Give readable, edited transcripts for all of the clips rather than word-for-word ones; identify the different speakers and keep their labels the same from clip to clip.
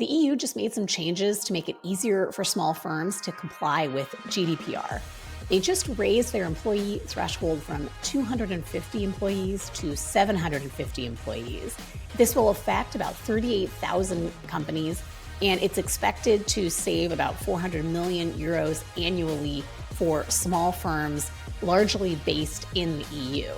Speaker 1: The EU just made some changes to make it easier for small firms to comply with GDPR. They just raised their employee threshold from 250 employees to 750 employees. This will affect about 38,000 companies, and it's expected to save about 400 million euros annually for small firms, largely based in the EU.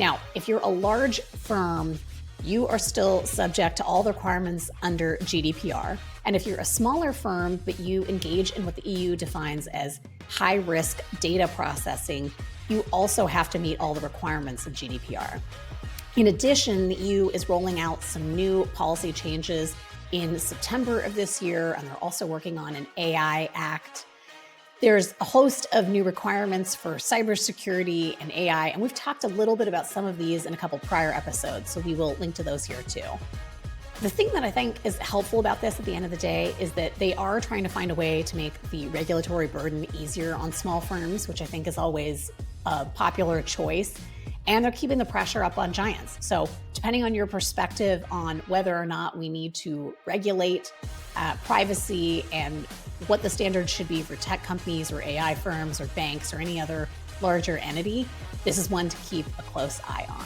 Speaker 1: Now, if you're a large firm, you are still subject to all the requirements under GDPR. And if you're a smaller firm, but you engage in what the EU defines as high-risk data processing, you also have to meet all the requirements of GDPR. In addition, the EU is rolling out some new policy changes in September of this year, and they're also working on an AI Act. There's a host of new requirements for cybersecurity and AI, and we've talked a little bit about some of these in a couple prior episodes, so we will link to those here too. The thing that I think is helpful about this at the end of the day is that they are trying to find a way to make the regulatory burden easier on small firms, which I think is always a popular choice. And they're keeping the pressure up on giants. So depending on your perspective on whether or not we need to regulate privacy and what the standards should be for tech companies or AI firms or banks or any other larger entity, this is one to keep a close eye on.